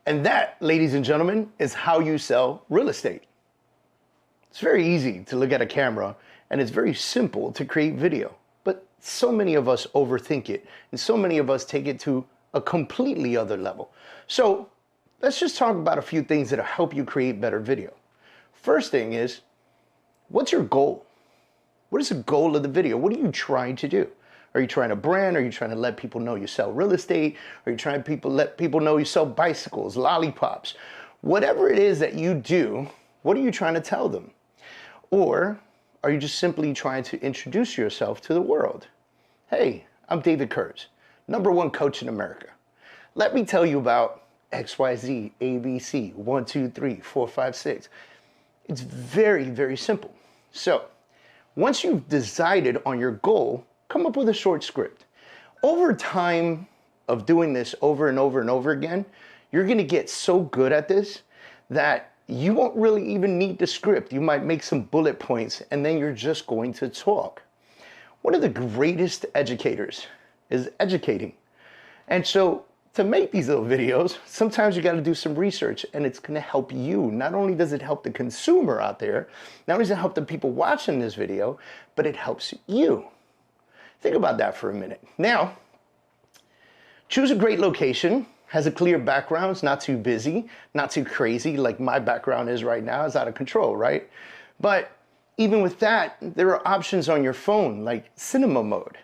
And that, ladies and gentlemen, is how you sell real estate. It's very easy to look at a camera and it's very simple to create video. But so many of us overthink it and so many of us take it to a completely other level. So let's just talk about a few things that'll help you create better video. First thing is, what's your goal? What is the goal of the video? What are you trying to do? Are you trying to brand? Are you trying to let people know you sell real estate? Are you trying to let people know you sell bicycles, lollipops? Whatever it is that you do, what are you trying to tell them? Or are you just simply trying to introduce yourself to the world? Hey, I'm David Kurz, #1 coach in America. Let me tell you about XYZ, ABC, 1, 2, 3, 4, 5, 6. It's very, very simple. So once you've decided on your goal, come up with a short script. Over time of doing this over and over and over again, you're gonna get so good at this that you won't really even need the script. You might make some bullet points and then you're just going to talk. One of the greatest educators is educating. And so to make these little videos, sometimes you gotta do some research and it's gonna help you. Not only does it help the consumer out there, not only does it help the people watching this video, but it helps you. Think about that for a minute. Now, choose a great location, has a clear background, it's not too busy, not too crazy like my background is right now, it's out of control, right? But even with that, there are options on your phone like cinema mode,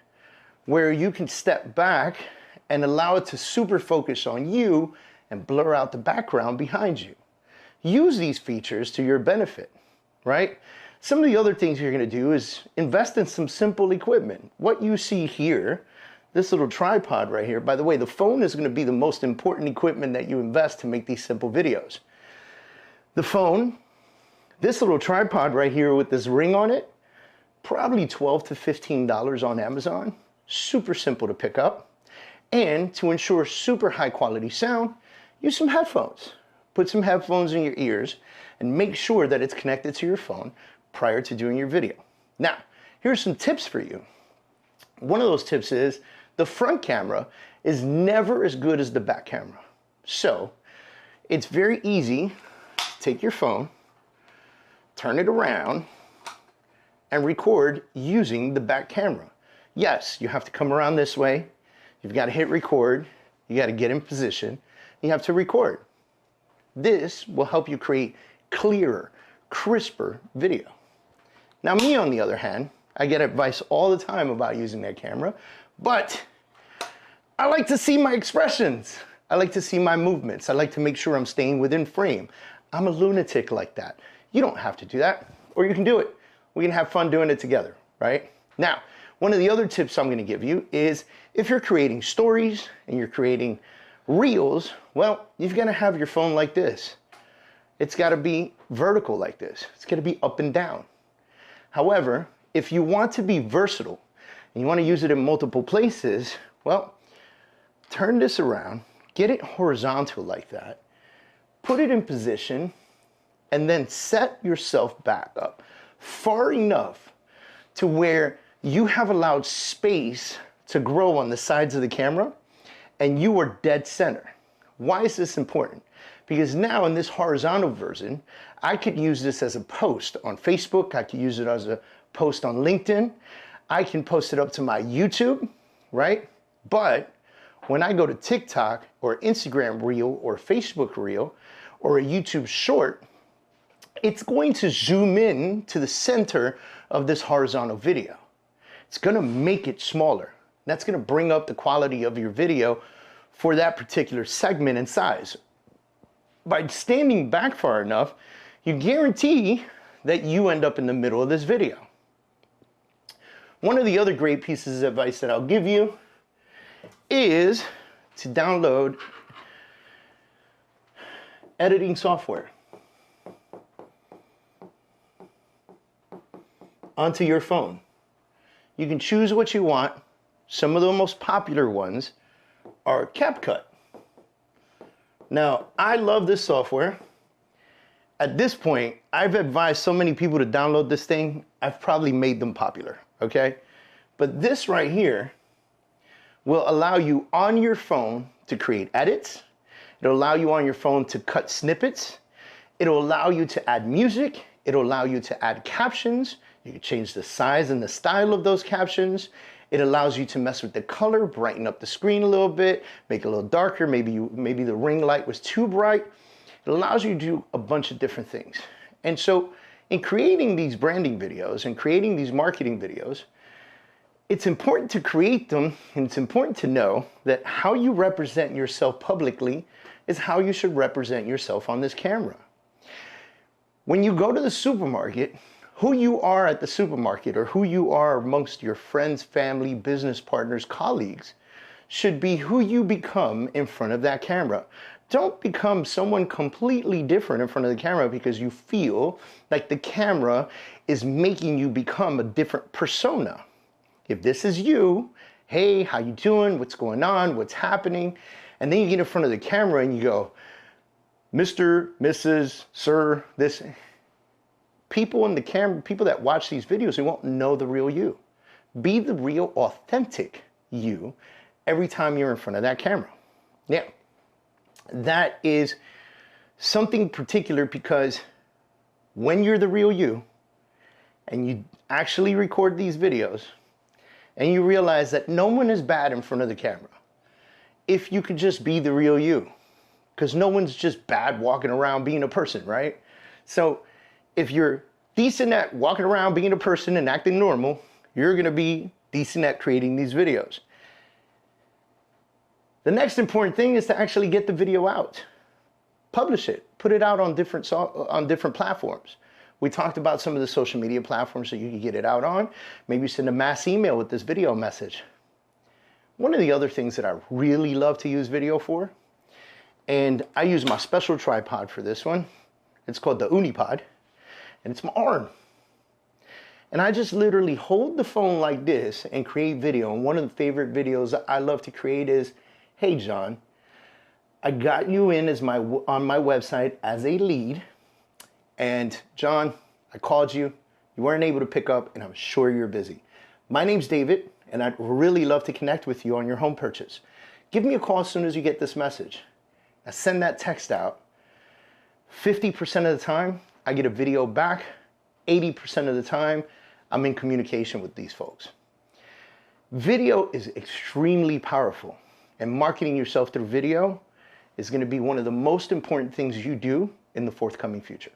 where you can step back and allow it to super focus on you and blur out the background behind you. Use these features to your benefit, right? Some of the other things you're gonna do is invest in some simple equipment. What you see here, this little tripod right here, by the way, the phone is gonna be the most important equipment that you invest to make these simple videos. The phone, this little tripod right here with this ring on it, probably $12 to $15 on Amazon. Super simple to pick up. And to ensure super high quality sound, use some headphones. Put some headphones in your ears and make sure that it's connected to your phone prior to doing your video. Now, here's some tips for you. One of those tips is the front camera is never as good as the back camera. So it's very easy. Take your phone, turn it around, and record using the back camera. Yes, you have to come around this way. You've got to hit record. You got to get in position. You have to record. This will help you create clearer, crisper video. Now me, on the other hand, I get advice all the time about using that camera, but I like to see my expressions. I like to see my movements. I like to make sure I'm staying within frame. I'm a lunatic like that. You don't have to do that, or you can do it. We can have fun doing it together, right? Now, one of the other tips I'm gonna give you is if you're creating stories and you're creating reels, well, you've gotta have your phone like this. It's gotta be vertical like this. It's gotta be up and down. However, if you want to be versatile and you want to use it in multiple places, well, turn this around, get it horizontal like that, put it in position, and then set yourself back up far enough to where you have allowed space to grow on the sides of the camera and you are dead center. Why is this important? Because now in this horizontal version, I could use this as a post on Facebook. I could use it as a post on LinkedIn. I can post it up to my YouTube, right? But when I go to TikTok or Instagram Reel or Facebook Reel or a YouTube Short, it's going to zoom in to the center of this horizontal video. It's gonna make it smaller. That's gonna bring up the quality of your video for that particular segment and size. By standing back far enough, you guarantee that you end up in the middle of this video. One of the other great pieces of advice that I'll give you is to download editing software onto your phone. You can choose what you want. Some of the most popular ones are CapCut. Now, I love this software. At this point, I've advised so many people to download this thing, I've probably made them popular, okay? But this right here will allow you on your phone to create edits It'll allow you on your phone to cut snippets. It'll allow you to add music. It'll allow you to add captions. You can change the size and the style of those captions. It allows you to mess with the color, brighten up the screen a little bit, make it a little darker. Maybe the ring light was too bright. It allows you to do a bunch of different things. And so in creating these branding videos and creating these marketing videos, it's important to create them, and it's important to know that how you represent yourself publicly is how you should represent yourself on this camera. When you go to the supermarket, who you are at the supermarket or who you are amongst your friends, family, business partners, colleagues should be who you become in front of that camera. Don't become someone completely different in front of the camera because you feel like the camera is making you become a different persona. If this is you, hey, how you doing? What's going on? What's happening? And then you get in front of the camera and you go, Mr., Mrs., Sir, this. People in the camera, people that watch these videos, they won't know the real you. Be the real, authentic you every time you're in front of that camera. Now, that is something particular because when you're the real you and you actually record these videos and you realize that no one is bad in front of the camera, if you could just be the real you, because no one's just bad walking around being a person, right? So if you're decent at walking around being a person and acting normal, you're going to be decent at creating these videos. The next important thing is to actually get the video out. Publish it. Put it out on different platforms. We talked about some of the social media platforms that you can get it out on. Maybe send a mass email with this video message. One of the other things that I really love to use video for, and I use my special tripod for this one. It's called the Unipod. And it's my arm. And I just literally hold the phone like this and create video. And one of the favorite videos that I love to create is, hey John, I got you in as on my website as a lead. And John, I called you. You weren't able to pick up and I'm sure you're busy. My name's David and I'd really love to connect with you on your home purchase. Give me a call as soon as you get this message. Now send that text out. 50% of the time, I get a video back. 80% of the time, I'm in communication with these folks. Video is extremely powerful, and marketing yourself through video is going to be one of the most important things you do in the forthcoming future.